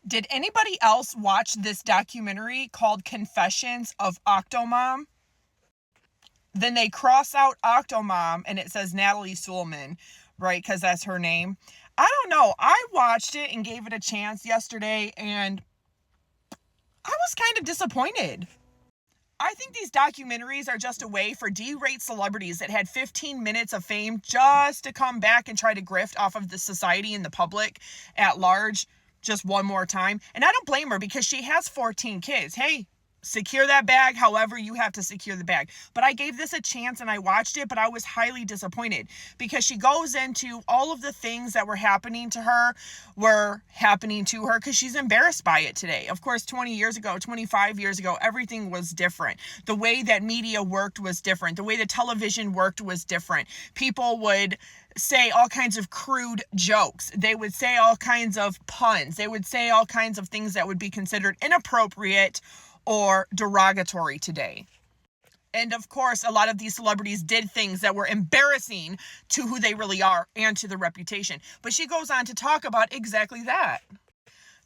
Did anybody else watch this documentary called Confessions of Octomom? Then they cross out Octomom and it says Nadya Suleman, right? Because that's her name. I don't know. I watched it and gave it a chance yesterday and I was kind of disappointed. I think these documentaries are just a way for D-rate celebrities that had 15 minutes of fame just to come back and try to grift off of the society and the public at large just one more time. And I don't blame her because she has 14 kids. Hey, secure that bag however you have to secure the bag. But I gave this a chance and I watched it, but I was highly disappointed because she goes into all of the things that were happening to her because she's embarrassed by it today. Of course, 20 years ago, 25 years ago, everything was different. The way that media worked was different. The way that television worked was different. People would say all kinds of crude jokes. They would say all kinds of puns. They would say all kinds of things that would be considered inappropriate or derogatory today. And of course, a lot of these celebrities did things that were embarrassing to who they really are and to their reputation. But she goes on to talk about exactly that.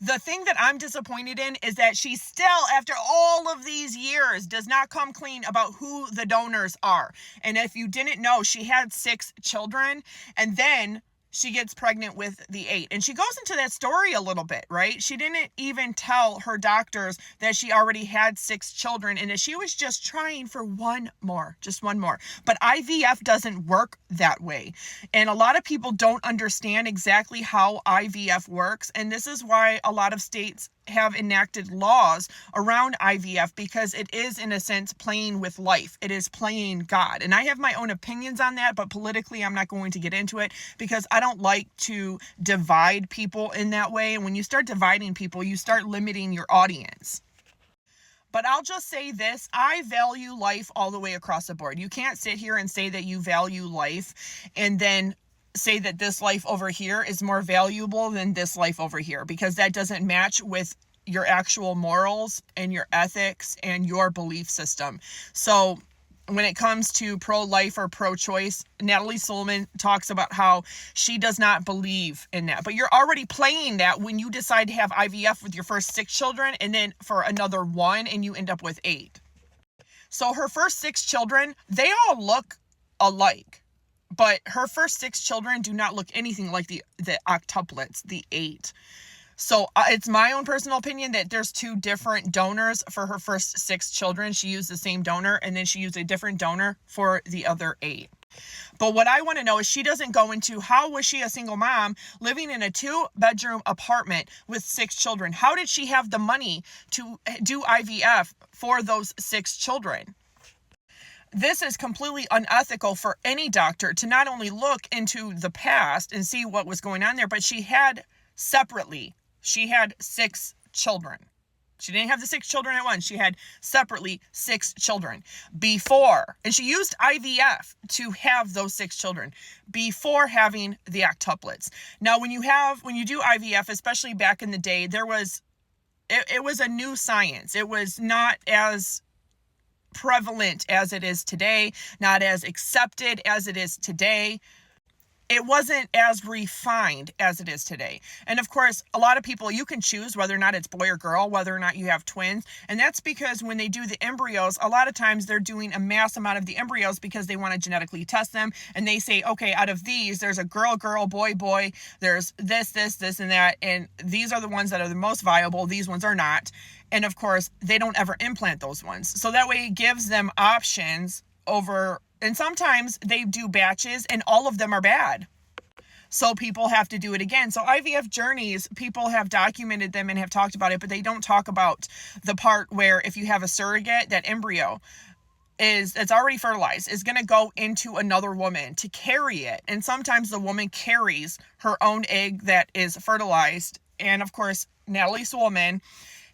The thing that I'm disappointed in is that she still, after all of these years, does not come clean about who the donors are. And if you didn't know, she had 6 children, and then she gets pregnant with the 8. And she goes into that story a little bit, right? She didn't even tell her doctors that she already had 6 children and that she was just trying for just one more. But IVF doesn't work that way. And a lot of people don't understand exactly how IVF works. And this is why a lot of states have enacted laws around IVF because it is, in a sense, playing with life. It is playing God. And I have my own opinions on that, but politically, I'm not going to get into it because I don't like to divide people in that way. And when you start dividing people, you start limiting your audience. But I'll just say this, I value life all the way across the board. You can't sit here and say that you value life and then say that this life over here is more valuable than this life over here, because that doesn't match with your actual morals and your ethics and your belief system. So when it comes to pro-life or pro-choice, Nadya Suleman talks about how she does not believe in that. But you're already playing that when you decide to have IVF with your first 6 children and then for another 1 and you end up with 8. So her first 6 children, they all look alike. But her first 6 children do not look anything like the octuplets, the 8. So it's my own personal opinion that there's 2 different donors for her first 6 children. She used the same donor and then she used a different donor for the other 8. But what I want to know is she doesn't go into how was she a single mom living in a 2-bedroom apartment with 6 children? How did she have the money to do IVF for those 6 children? This is completely unethical for any doctor to not only look into the past and see what was going on there, but she had 6 children. She didn't have the 6 children at once. She had separately 6 children before, and she used IVF to have those 6 children before having the octuplets. Now, when you do IVF, especially back in the day, it was a new science. It was not as prevalent as it is today, not as accepted as it is today. It wasn't as refined as it is today. And of course, a lot of people, you can choose whether or not it's boy or girl, whether or not you have twins. And that's because when they do the embryos, a lot of times they're doing a mass amount of the embryos because they want to genetically test them. And they say, okay, out of these, there's a girl, boy, there's this, and that. And these are the ones that are the most viable. These ones are not. And of course, they don't ever implant those ones. So that way it gives them options over, and sometimes they do batches and all of them are bad. So people have to do it again. So IVF journeys, people have documented them and have talked about it, but they don't talk about the part where if you have a surrogate, that embryo that's already fertilized is going to go into another woman to carry it. And sometimes the woman carries her own egg that is fertilized. And of course, Nadya Suleman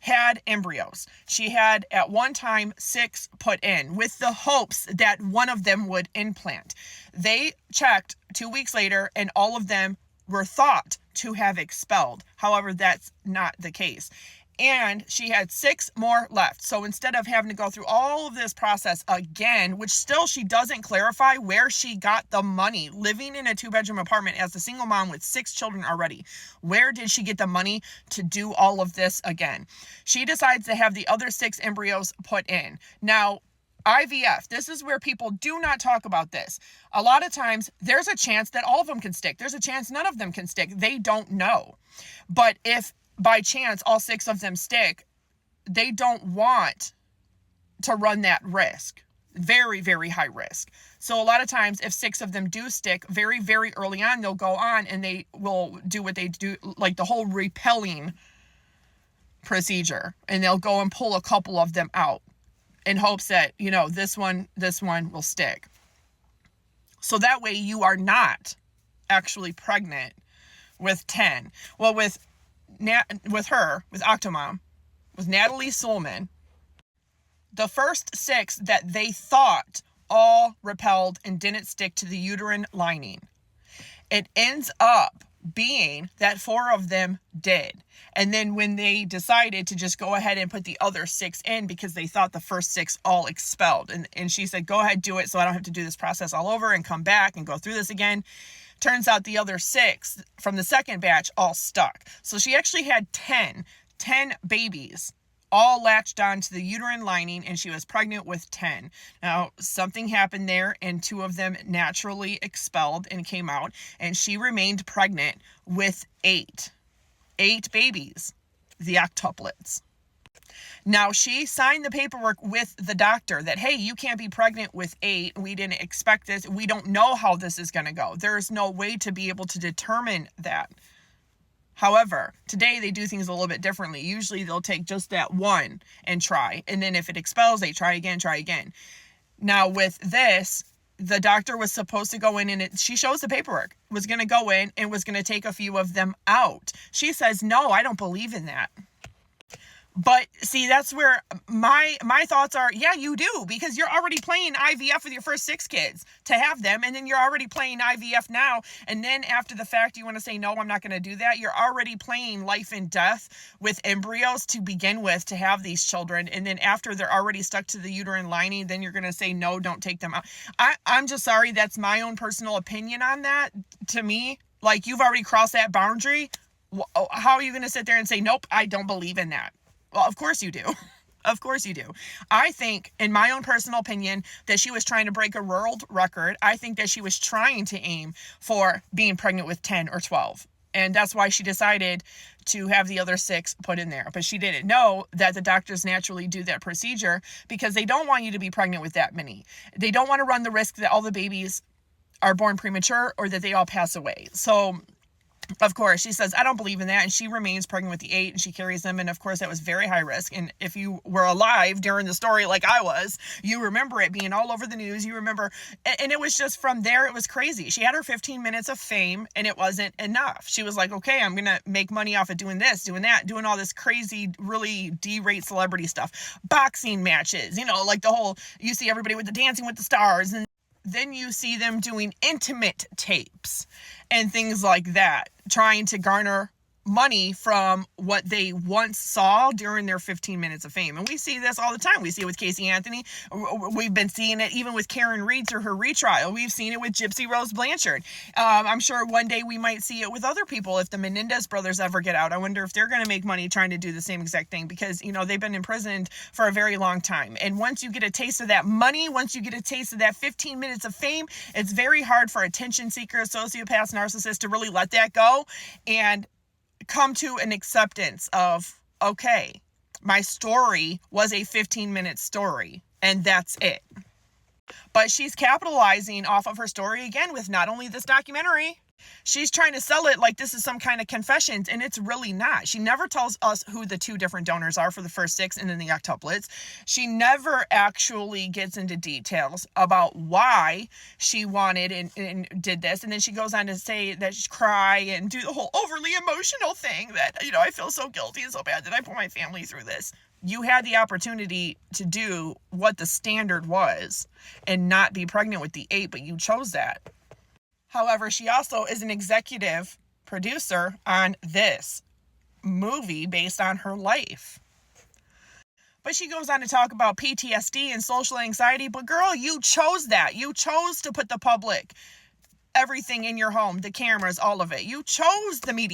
had embryos. She had at one time 6 put in with the hopes that one of them would implant. They checked 2 weeks later and all of them were thought to have expelled. However, that's not the case. And she had 6 more left. So instead of having to go through all of this process again, which still she doesn't clarify where she got the money, living in a 2-bedroom apartment as a single mom with 6 children already, where did she get the money to do all of this again? She decides to have the other 6 embryos put in. Now, IVF, this is where people do not talk about this. A lot of times, there's a chance that all of them can stick. There's a chance none of them can stick. They don't know. But if by chance all 6 of them stick, they don't want to run that risk. Very, very high risk. So a lot of times if 6 of them do stick, very, very early on, they'll go on and they will do what they do, like the whole repelling procedure. And they'll go and pull a couple of them out in hopes that, this one will stick. So that way you are not actually pregnant with 10. Well, with Octomom, with Nadya Suleman, the first 6 that they thought all repelled and didn't stick to the uterine lining. It ends up being that 4 of them did. And then when they decided to just go ahead and put the other 6 in because they thought the first 6 all expelled. And she said, go ahead, do it so I don't have to do this process all over and come back and go through this again. Turns out the other 6 from the second batch all stuck. So she actually had 10 babies all latched onto the uterine lining, and she was pregnant with 10. Now, something happened there, and 2 of them naturally expelled and came out, and she remained pregnant with 8 babies, the octuplets. Now, she signed the paperwork with the doctor that, hey, you can't be pregnant with 8. We didn't expect this. We don't know how this is going to go. There's no way to be able to determine that. However, today they do things a little bit differently. Usually they'll take just that one and try. And then if it expels, they try again. Now, with this, the doctor was supposed to go in and she shows the paperwork, was going to go in and was going to take a few of them out. She says, no, I don't believe in that. But see, that's where my thoughts are, yeah, you do, because you're already playing IVF with your first 6 kids to have them, and then you're already playing IVF now, and then after the fact, you want to say, no, I'm not going to do that. You're already playing life and death with embryos to begin with to have these children, and then after they're already stuck to the uterine lining, then you're going to say, no, don't take them out. I'm just sorry, that's my own personal opinion on that. To me, like, you've already crossed that boundary. How are you going to sit there and say, nope, I don't believe in that? Well, of course you do. Of course you do. I think, in my own personal opinion, that she was trying to break a world record. I think that she was trying to aim for being pregnant with 10 or 12. And that's why she decided to have the other 6 put in there. But she didn't know that the doctors naturally do that procedure because they don't want you to be pregnant with that many. They don't want to run the risk that all the babies are born premature or that they all pass away. So, of course, she says, I don't believe in that. And she remains pregnant with the 8 and she carries them. And of course, that was very high risk. And if you were alive during the story like I was, you remember it being all over the news. You remember, and it was just from there, it was crazy. She had her 15 minutes of fame and it wasn't enough. She was like, okay, I'm going to make money off of doing this, doing that, doing all this crazy, really D-rate celebrity stuff. Boxing matches, like the whole, you see everybody with the Dancing with the Stars, and then you see them doing intimate tapes and things like that, trying to garner money from what they once saw during their 15 minutes of fame. And we see this all the time. We see it with Casey Anthony. We've been seeing it even with Karen Reed through her retrial. We've seen it with Gypsy Rose Blanchard. I'm sure one day we might see it with other people if the Menendez brothers ever get out. I wonder if they're going to make money trying to do the same exact thing because, they've been imprisoned for a very long time. And once you get a taste of that money, once you get a taste of that 15 minutes of fame, it's very hard for attention seekers, sociopaths, narcissists to really let that go and come to an acceptance of, okay, my story was a 15-minute story and that's it. But she's capitalizing off of her story again with not only this documentary, she's trying to sell it like this is some kind of confessions, and it's really not. She never tells us who the 2 different donors are for the first 6 and then the octuplets. She never actually gets into details about why she wanted and did this. And then she goes on to say that she cry and do the whole overly emotional thing that, I feel so guilty and so bad that I put my family through this. You had the opportunity to do what the standard was and not be pregnant with the 8, but you chose that. However, she also is an executive producer on this movie based on her life. But she goes on to talk about PTSD and social anxiety. But girl, you chose that. You chose to put the public, everything in your home, the cameras, all of it. You chose the media